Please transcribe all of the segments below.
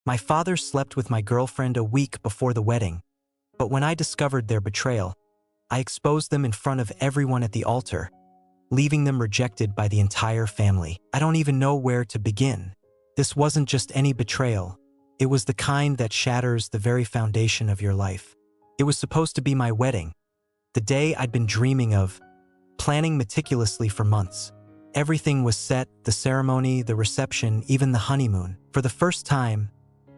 My father slept with my girlfriend a week before the wedding, but when I discovered their betrayal, I exposed them in front of everyone at the altar, leaving them rejected by the entire family. I don't even know where to begin. This wasn't just any betrayal. It was the kind that shatters the very foundation of your life. It was supposed to be my wedding, the day I'd been dreaming of, planning meticulously for months. Everything was set, the ceremony, the reception, even the honeymoon. For the first time,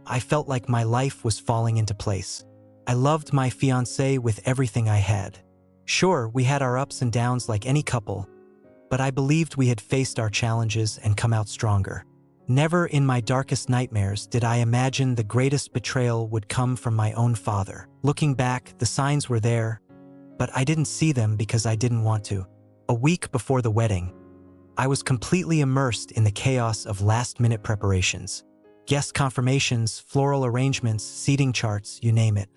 I felt like my life was falling into place. I loved my fiancée with everything I had. Sure, we had our ups and downs like any couple, but I believed we had faced our challenges and come out stronger. Never in my darkest nightmares did I imagine the greatest betrayal would come from my own father. Looking back, the signs were there, but I didn't see them because I didn't want to. A week before the wedding, I was completely immersed in the chaos of last-minute preparations. Guest confirmations, floral arrangements, seating charts, you name it.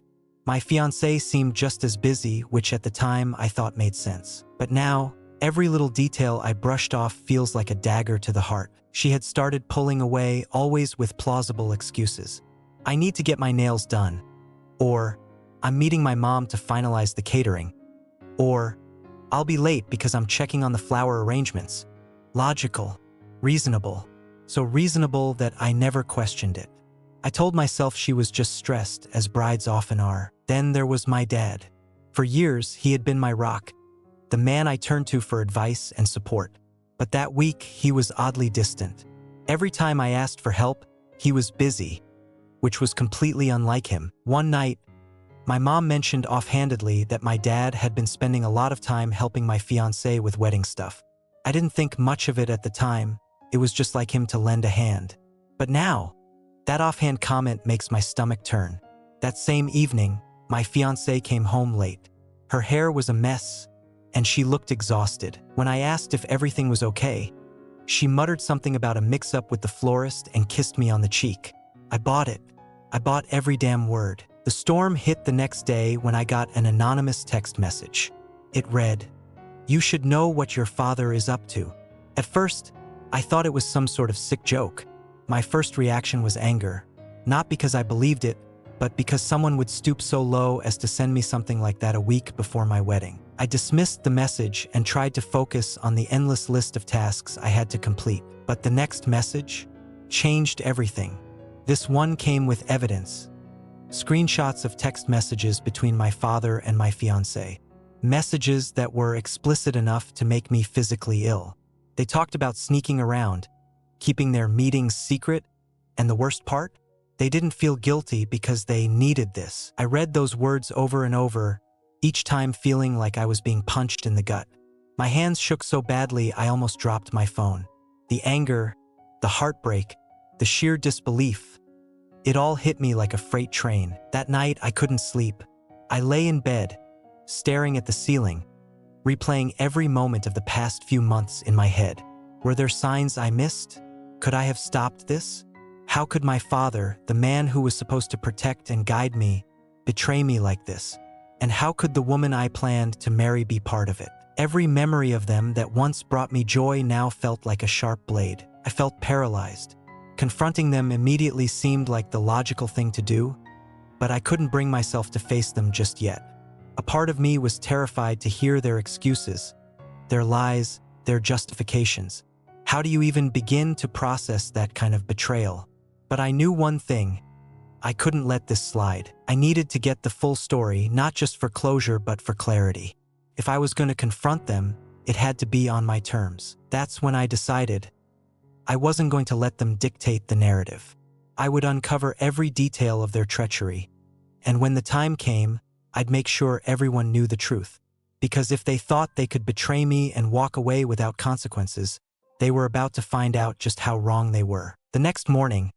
My fiancée seemed just as busy, which at the time I thought made sense. But now, every little detail I brushed off feels like a dagger to the heart. She had started pulling away, always with plausible excuses. I need to get my nails done. Or, I'm meeting my mom to finalize the catering. Or, I'll be late because I'm checking on the flower arrangements. Logical, reasonable, so reasonable that I never questioned it. I told myself she was just stressed, as brides often are. Then there was my dad. For years, he had been my rock, the man I turned to for advice and support. But that week, he was oddly distant. Every time I asked for help, he was busy, which was completely unlike him. One night, my mom mentioned offhandedly that my dad had been spending a lot of time helping my fiancée with wedding stuff. I didn't think much of it at the time. It was just like him to lend a hand. But now, that offhand comment makes my stomach turn. That same evening, my fiancée came home late. Her hair was a mess, and she looked exhausted. When I asked if everything was okay, she muttered something about a mix-up with the florist and kissed me on the cheek. I bought it. I bought every damn word. The storm hit the next day when I got an anonymous text message. It read, "You should know what your father is up to." At first, I thought it was some sort of sick joke. My first reaction was anger, not because I believed it, but because someone would stoop so low as to send me something like that a week before my wedding. I dismissed the message and tried to focus on the endless list of tasks I had to complete. But the next message changed everything. This one came with evidence. Screenshots of text messages between my father and my fiancée. Messages that were explicit enough to make me physically ill. They talked about sneaking around, keeping their meetings secret, and the worst part? They didn't feel guilty because they needed this. I read those words over and over, each time feeling like I was being punched in the gut. My hands shook so badly I almost dropped my phone. The anger, the heartbreak, the sheer disbelief. It all hit me like a freight train. That night I couldn't sleep. I lay in bed, staring at the ceiling, replaying every moment of the past few months in my head. Were there signs I missed? Could I have stopped this? How could my father, the man who was supposed to protect and guide me, betray me like this? And how could the woman I planned to marry be part of it? Every memory of them that once brought me joy now felt like a sharp blade. I felt paralyzed. Confronting them immediately seemed like the logical thing to do, but I couldn't bring myself to face them just yet. A part of me was terrified to hear their excuses, their lies, their justifications. How do you even begin to process that kind of betrayal? But I knew one thing. I couldn't let this slide. I needed to get the full story, not just for closure, but for clarity. If I was going to confront them, it had to be on my terms. That's when I decided I wasn't going to let them dictate the narrative. I would uncover every detail of their treachery. And when the time came, I'd make sure everyone knew the truth. Because if they thought they could betray me and walk away without consequences, they were about to find out just how wrong they were. The next morning,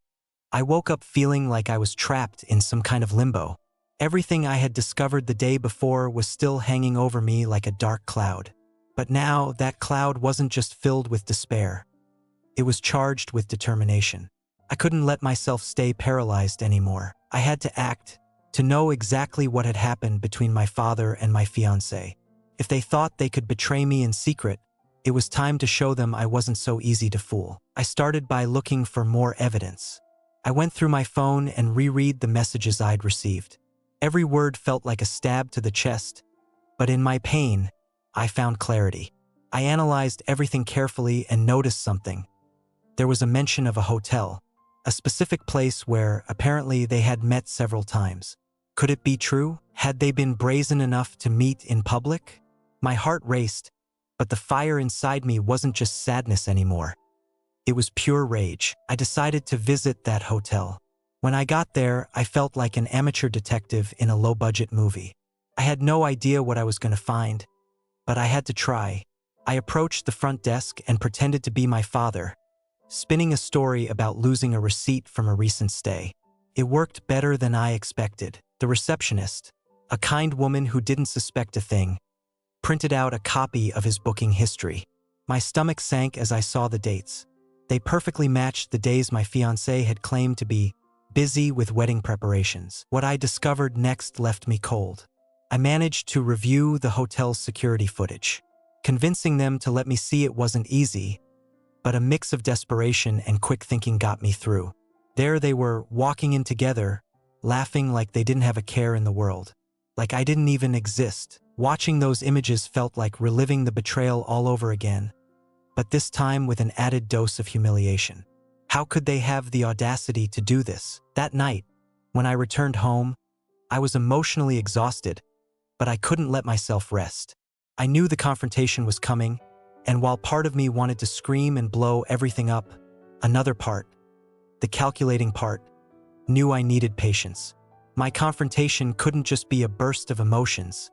I woke up feeling like I was trapped in some kind of limbo. Everything I had discovered the day before was still hanging over me like a dark cloud. But now, that cloud wasn't just filled with despair. It was charged with determination. I couldn't let myself stay paralyzed anymore. I had to act, to know exactly what had happened between my father and my fiancée. If they thought they could betray me in secret, it was time to show them I wasn't so easy to fool. I started by looking for more evidence. I went through my phone and reread the messages I'd received. Every word felt like a stab to the chest, but in my pain, I found clarity. I analyzed everything carefully and noticed something. There was a mention of a hotel, a specific place where, apparently, they had met several times. Could it be true? Had they been brazen enough to meet in public? My heart raced, but the fire inside me wasn't just sadness anymore. It was pure rage. I decided to visit that hotel. When I got there, I felt like an amateur detective in a low-budget movie. I had no idea what I was going to find, but I had to try. I approached the front desk and pretended to be my father, spinning a story about losing a receipt from a recent stay. It worked better than I expected. The receptionist, a kind woman who didn't suspect a thing, printed out a copy of his booking history. My stomach sank as I saw the dates. They perfectly matched the days my fiancé had claimed to be busy with wedding preparations. What I discovered next left me cold. I managed to review the hotel's security footage. Convincing them to let me see it wasn't easy, but a mix of desperation and quick thinking got me through. There they were, walking in together, laughing like they didn't have a care in the world, like I didn't even exist. Watching those images felt like reliving the betrayal all over again, but this time with an added dose of humiliation. How could they have the audacity to do this? That night, when I returned home, I was emotionally exhausted, but I couldn't let myself rest. I knew the confrontation was coming, and while part of me wanted to scream and blow everything up, another part, the calculating part, knew I needed patience. My confrontation couldn't just be a burst of emotions.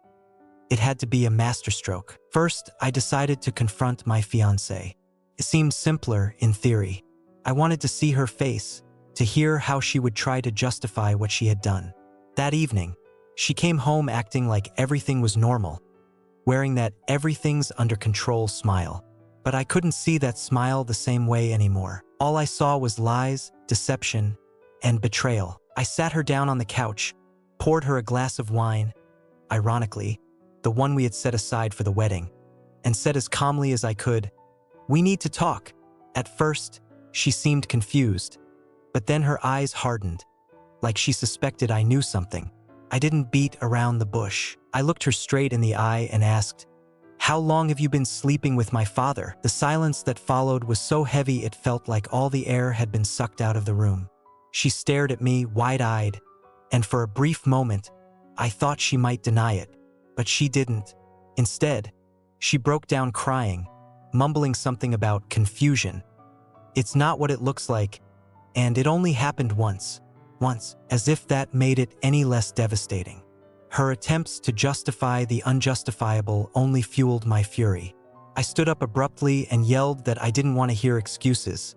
It had to be a masterstroke. First, I decided to confront my fiancée. It seemed simpler in theory. I wanted to see her face, to hear how she would try to justify what she had done. That evening, she came home acting like everything was normal, wearing that everything's under control smile. But I couldn't see that smile the same way anymore. All I saw was lies, deception, and betrayal. I sat her down on the couch, poured her a glass of wine, ironically, the one we had set aside for the wedding, and said as calmly as I could, "We need to talk." At first, she seemed confused, but then her eyes hardened, like she suspected I knew something. I didn't beat around the bush. I looked her straight in the eye and asked, "How long have you been sleeping with my father?" The silence that followed was so heavy it felt like all the air had been sucked out of the room. She stared at me wide-eyed, and for a brief moment, I thought she might deny it, but she didn't. Instead, she broke down crying, mumbling something about confusion. "It's not what it looks like, and it only happened once, as if that made it any less devastating." Her attempts to justify the unjustifiable only fueled my fury. I stood up abruptly and yelled that I didn't want to hear excuses.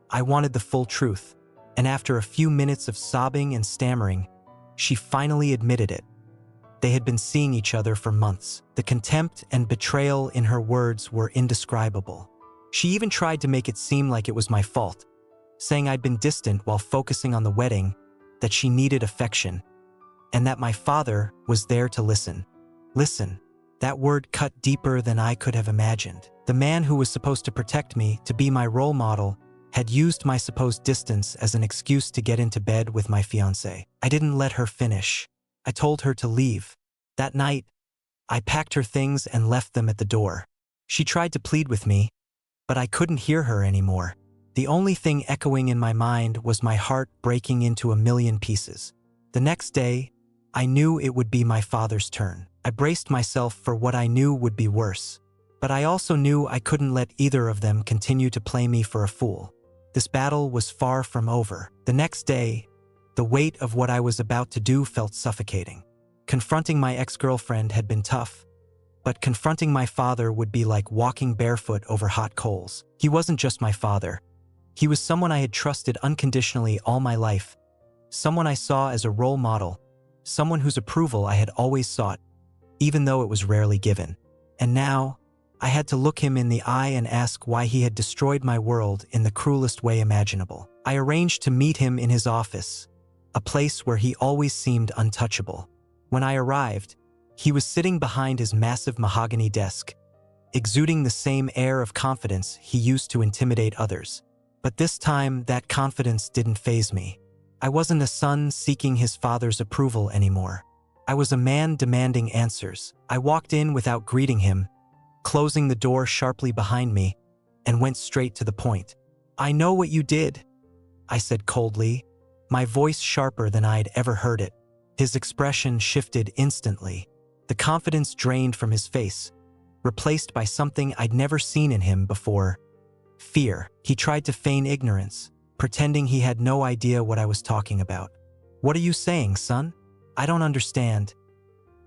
I wanted the full truth, and after a few minutes of sobbing and stammering, she finally admitted it. They had been seeing each other for months. The contempt and betrayal in her words were indescribable. She even tried to make it seem like it was my fault, saying I'd been distant while focusing on the wedding, that she needed affection, and that my father was there to listen. Listen, that word cut deeper than I could have imagined. The man who was supposed to protect me, to be my role model, had used my supposed distance as an excuse to get into bed with my fiancé. I didn't let her finish. I told her to leave. That night, I packed her things and left them at the door. She tried to plead with me, but I couldn't hear her anymore. The only thing echoing in my mind was my heart breaking into a million pieces. The next day, I knew it would be my father's turn. I braced myself for what I knew would be worse, but I also knew I couldn't let either of them continue to play me for a fool. This battle was far from over. The next day, the weight of what I was about to do felt suffocating. Confronting my ex-girlfriend had been tough, but confronting my father would be like walking barefoot over hot coals. He wasn't just my father. He was someone I had trusted unconditionally all my life, someone I saw as a role model, someone whose approval I had always sought, even though it was rarely given. And now, I had to look him in the eye and ask why he had destroyed my world in the cruelest way imaginable. I arranged to meet him in his office, a place where he always seemed untouchable. When I arrived, he was sitting behind his massive mahogany desk, exuding the same air of confidence he used to intimidate others. But this time, that confidence didn't faze me. I wasn't a son seeking his father's approval anymore. I was a man demanding answers. I walked in without greeting him, closing the door sharply behind me, and went straight to the point. "I know what you did," I said coldly, my voice sharper than I'd ever heard it. His expression shifted instantly. The confidence drained from his face, replaced by something I'd never seen in him before: fear. He tried to feign ignorance, pretending he had no idea what I was talking about. "What are you saying, son? I don't understand,"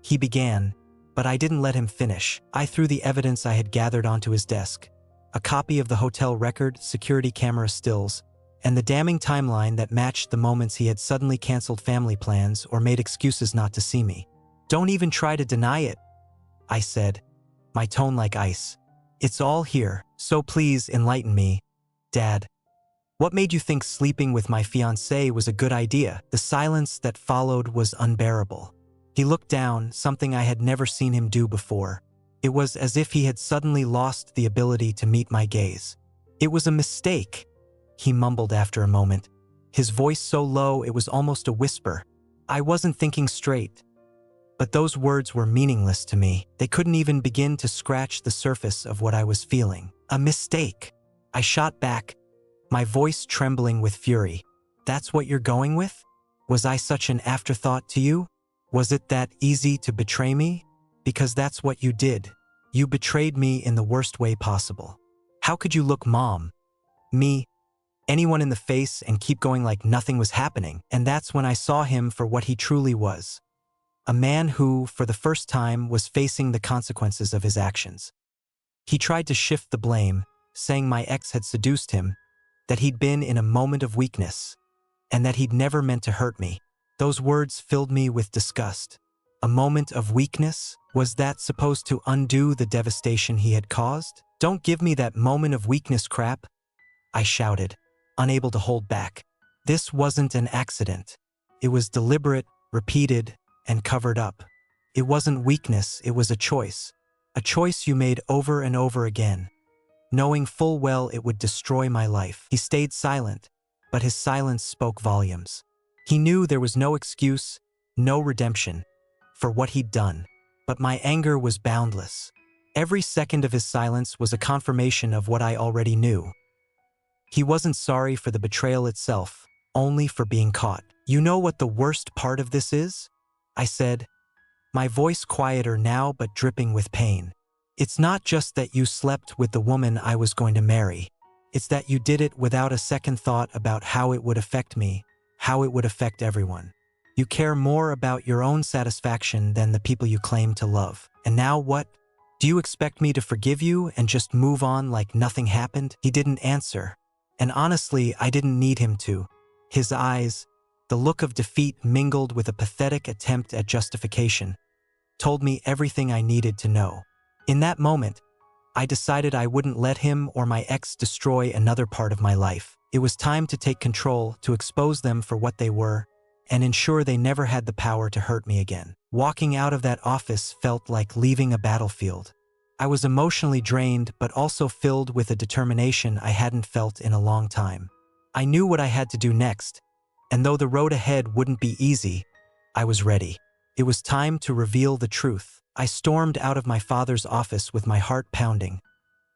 he began, but I didn't let him finish. I threw the evidence I had gathered onto his desk: a copy of the hotel record, security camera stills, and the damning timeline that matched the moments he had suddenly canceled family plans or made excuses not to see me. "Don't even try to deny it," I said, my tone like ice. "It's all here, so please enlighten me, Dad. What made you think sleeping with my fiancée was a good idea?" The silence that followed was unbearable. He looked down, something I had never seen him do before. It was as if he had suddenly lost the ability to meet my gaze. "It was a mistake," he mumbled after a moment, his voice so low it was almost a whisper. "I wasn't thinking straight." But those words were meaningless to me. They couldn't even begin to scratch the surface of what I was feeling. "A mistake," I shot back, my voice trembling with fury. "That's what you're going with? Was I such an afterthought to you? Was it that easy to betray me? Because that's what you did. You betrayed me in the worst way possible. How could you look Mom, me, anyone in the face and keep going like nothing was happening?" And that's when I saw him for what he truly was. A man who, for the first time, was facing the consequences of his actions. He tried to shift the blame, saying my ex had seduced him, that he'd been in a moment of weakness, and that he'd never meant to hurt me. Those words filled me with disgust. A moment of weakness? Was that supposed to undo the devastation he had caused? "Don't give me that moment of weakness crap," I shouted, unable to hold back. This wasn't an accident. It was deliberate, repeated, and covered up. It wasn't weakness, it was a choice. A choice you made over and over again, knowing full well it would destroy my life. He stayed silent, but his silence spoke volumes. He knew there was no excuse, no redemption, for what he'd done. But my anger was boundless. Every second of his silence was a confirmation of what I already knew. He wasn't sorry for the betrayal itself, only for being caught. "You know what the worst part of this is?" I said, my voice quieter now but dripping with pain. "It's not just that you slept with the woman I was going to marry. It's that you did it without a second thought about how it would affect me, how it would affect everyone. You care more about your own satisfaction than the people you claim to love. And now what? Do you expect me to forgive you and just move on like nothing happened?" He didn't answer, and honestly, I didn't need him to. His eyes, the look of defeat mingled with a pathetic attempt at justification, told me everything I needed to know. In that moment, I decided I wouldn't let him or my ex destroy another part of my life. It was time to take control, to expose them for what they were, and ensure they never had the power to hurt me again. Walking out of that office felt like leaving a battlefield. I was emotionally drained, but also filled with a determination I hadn't felt in a long time. I knew what I had to do next, and though the road ahead wouldn't be easy, I was ready. It was time to reveal the truth. I stormed out of my father's office with my heart pounding,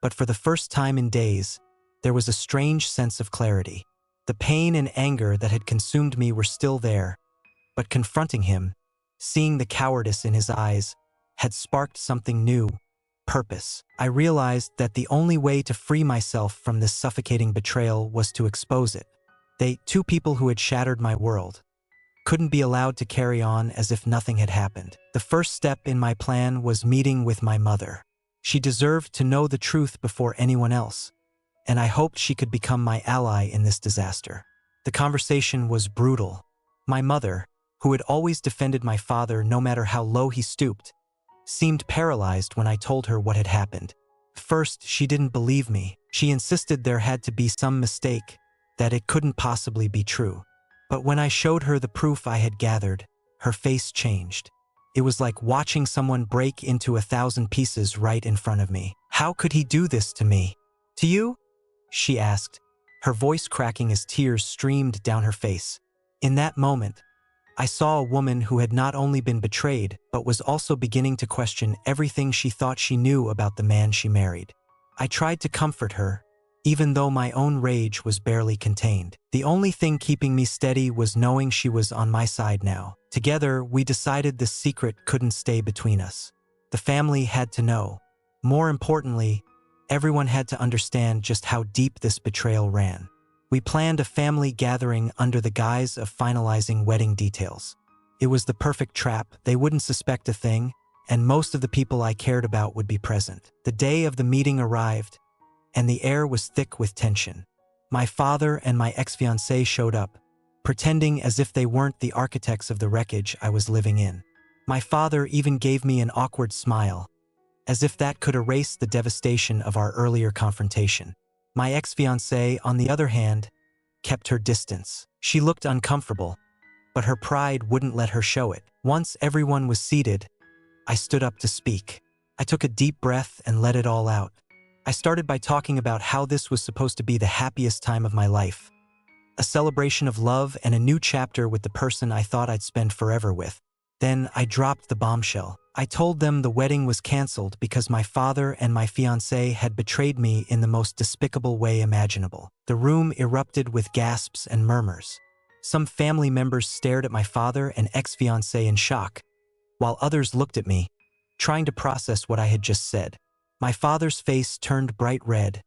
but for the first time in days, there was a strange sense of clarity. The pain and anger that had consumed me were still there, but confronting him, seeing the cowardice in his eyes, had sparked something new: purpose. I realized that the only way to free myself from this suffocating betrayal was to expose it. They, two people who had shattered my world, couldn't be allowed to carry on as if nothing had happened. The first step in my plan was meeting with my mother. She deserved to know the truth before anyone else, and I hoped she could become my ally in this disaster. The conversation was brutal. My mother, who had always defended my father no matter how low he stooped, seemed paralyzed when I told her what had happened. First, she didn't believe me. She insisted there had to be some mistake, that it couldn't possibly be true. But when I showed her the proof I had gathered, her face changed. It was like watching someone break into 1,000 pieces right in front of me. "How could he do this to me?" "To you?" she asked, her voice cracking as tears streamed down her face. In that moment, I saw a woman who had not only been betrayed, but was also beginning to question everything she thought she knew about the man she married. I tried to comfort her, even though my own rage was barely contained. The only thing keeping me steady was knowing she was on my side now. Together, we decided this secret couldn't stay between us. The family had to know. More importantly, everyone had to understand just how deep this betrayal ran. We planned a family gathering under the guise of finalizing wedding details. It was the perfect trap. They wouldn't suspect a thing, and most of the people I cared about would be present. The day of the meeting arrived, and the air was thick with tension. My father and my ex-fiancée showed up, pretending as if they weren't the architects of the wreckage I was living in. My father even gave me an awkward smile, as if that could erase the devastation of our earlier confrontation. My ex-fiancée, on the other hand, kept her distance. She looked uncomfortable, but her pride wouldn't let her show it. Once everyone was seated, I stood up to speak. I took a deep breath and let it all out. I started by talking about how this was supposed to be the happiest time of my life, a celebration of love and a new chapter with the person I thought I'd spend forever with. Then I dropped the bombshell. I told them the wedding was canceled because my father and my fiancée had betrayed me in the most despicable way imaginable. The room erupted with gasps and murmurs. Some family members stared at my father and ex-fiancée in shock, while others looked at me, trying to process what I had just said. My father's face turned bright red,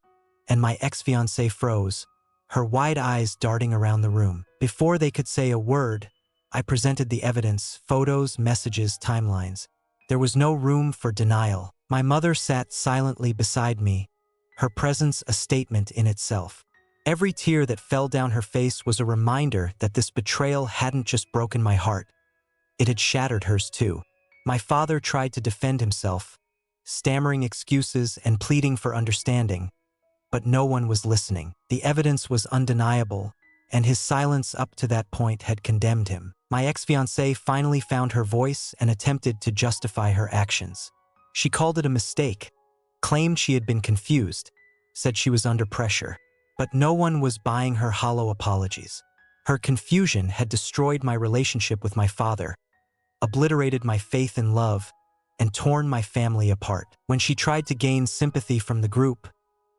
and my ex-fiancée froze, her wide eyes darting around the room. Before they could say a word, I presented the evidence: photos, messages, timelines. There was no room for denial. My mother sat silently beside me, her presence a statement in itself. Every tear that fell down her face was a reminder that this betrayal hadn't just broken my heart, it had shattered hers too. My father tried to defend himself, stammering excuses and pleading for understanding, but no one was listening. The evidence was undeniable, and his silence up to that point had condemned him. My ex-fiancée finally found her voice and attempted to justify her actions. She called it a mistake, claimed she had been confused, said she was under pressure. But no one was buying her hollow apologies. Her confusion had destroyed my relationship with my father, obliterated my faith in love, and torn my family apart. When she tried to gain sympathy from the group,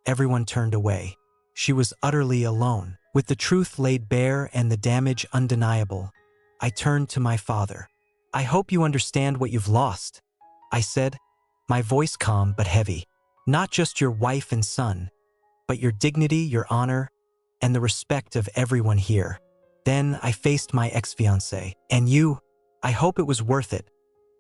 everyone turned away. She was utterly alone. With the truth laid bare and the damage undeniable, I turned to my father. "I hope you understand what you've lost," I said, my voice calm but heavy. "Not just your wife and son, but your dignity, your honor, and the respect of everyone here." Then I faced my ex-fiancée. "And you, I hope it was worth it,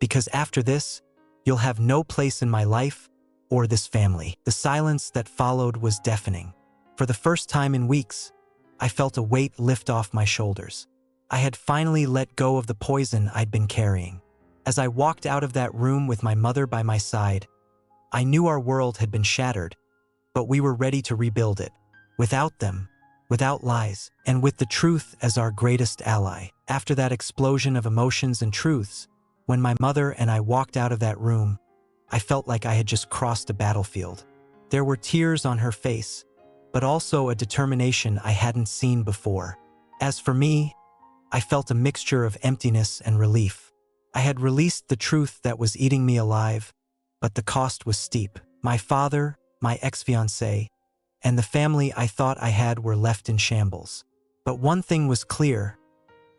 because after this, you'll have no place in my life or this family." The silence that followed was deafening. For the first time in weeks, I felt a weight lift off my shoulders. I had finally let go of the poison I'd been carrying. As I walked out of that room with my mother by my side, I knew our world had been shattered, but we were ready to rebuild it. Without them, without lies, and with the truth as our greatest ally. After that explosion of emotions and truths, when my mother and I walked out of that room, I felt like I had just crossed a battlefield. There were tears on her face, but also a determination I hadn't seen before. As for me, I felt a mixture of emptiness and relief. I had released the truth that was eating me alive, but the cost was steep. My father, my ex-fiancée, and the family I thought I had were left in shambles. But one thing was clear: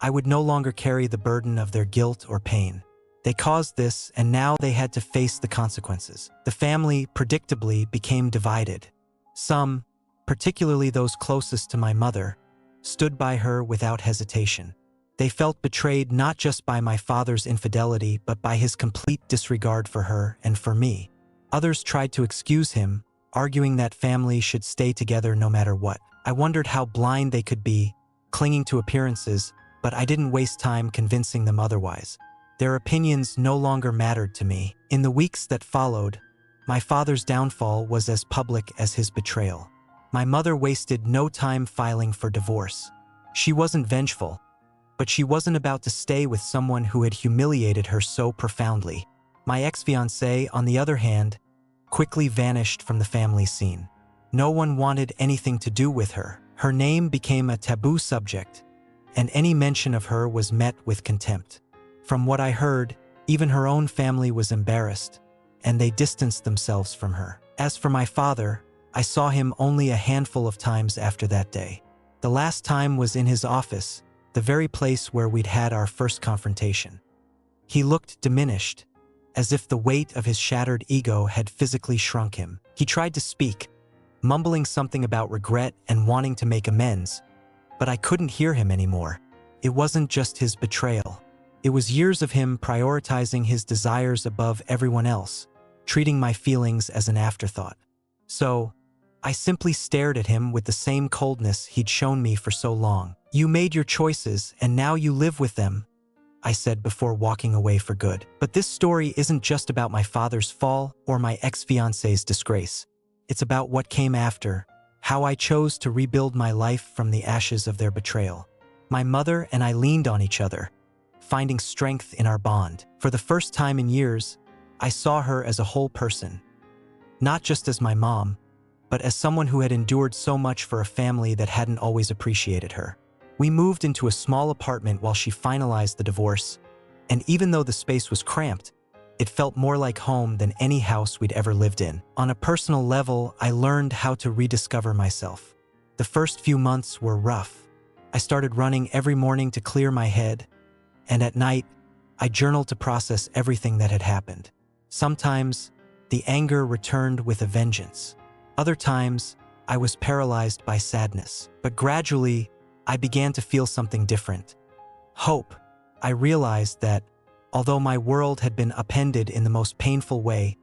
I would no longer carry the burden of their guilt or pain. They caused this, and now they had to face the consequences. The family, predictably, became divided. Some, particularly those closest to my mother, stood by her without hesitation. They felt betrayed not just by my father's infidelity, but by his complete disregard for her and for me. Others tried to excuse him, arguing that family should stay together no matter what. I wondered how blind they could be, clinging to appearances, but I didn't waste time convincing them otherwise. Their opinions no longer mattered to me. In the weeks that followed, my father's downfall was as public as his betrayal. My mother wasted no time filing for divorce. She wasn't vengeful, but she wasn't about to stay with someone who had humiliated her so profoundly. My ex-fiancée, on the other hand, quickly vanished from the family scene. No one wanted anything to do with her. Her name became a taboo subject, and any mention of her was met with contempt. From what I heard, even her own family was embarrassed, and they distanced themselves from her. As for my father, I saw him only a handful of times after that day. The last time was in his office, the very place where we'd had our first confrontation. He looked diminished, as if the weight of his shattered ego had physically shrunk him. He tried to speak, mumbling something about regret and wanting to make amends, but I couldn't hear him anymore. It wasn't just his betrayal. It was years of him prioritizing his desires above everyone else, treating my feelings as an afterthought. So, I simply stared at him with the same coldness he'd shown me for so long. "You made your choices, and now you live with them," I said before walking away for good. But this story isn't just about my father's fall or my ex-fiance's disgrace. It's about what came after, how I chose to rebuild my life from the ashes of their betrayal. My mother and I leaned on each other, finding strength in our bond. For the first time in years, I saw her as a whole person. Not just as my mom, but as someone who had endured so much for a family that hadn't always appreciated her. We moved into a small apartment while she finalized the divorce, and even though the space was cramped, it felt more like home than any house we'd ever lived in. On a personal level, I learned how to rediscover myself. The first few months were rough. I started running every morning to clear my head, and at night, I journaled to process everything that had happened. Sometimes, the anger returned with a vengeance. Other times, I was paralyzed by sadness. But gradually, I began to feel something different. Hope. I realized that, although my world had been upended in the most painful way,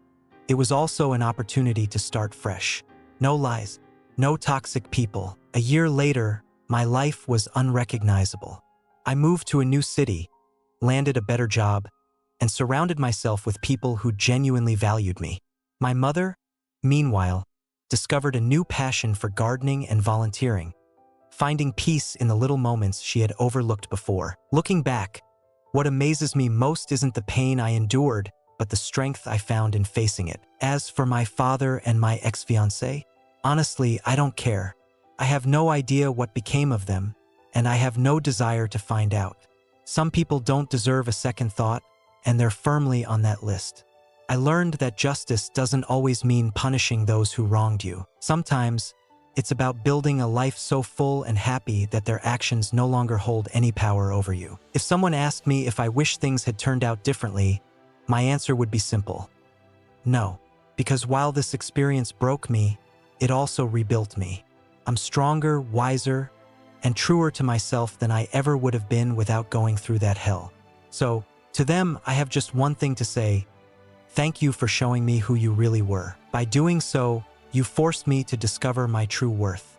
it was also an opportunity to start fresh. No lies, no toxic people. A year later, my life was unrecognizable. I moved to a new city, landed a better job, and surrounded myself with people who genuinely valued me. My mother, meanwhile, discovered a new passion for gardening and volunteering, finding peace in the little moments she had overlooked before. Looking back, what amazes me most isn't the pain I endured, but the strength I found in facing it. As for my father and my ex-fiancé, honestly, I don't care. I have no idea what became of them, and I have no desire to find out. Some people don't deserve a second thought, and they're firmly on that list. I learned that justice doesn't always mean punishing those who wronged you. Sometimes, it's about building a life so full and happy that their actions no longer hold any power over you. If someone asked me if I wish things had turned out differently, my answer would be simple. No, because while this experience broke me, it also rebuilt me. I'm stronger, wiser, and truer to myself than I ever would have been without going through that hell. So, to them, I have just one thing to say: thank you for showing me who you really were. By doing so, you forced me to discover my true worth.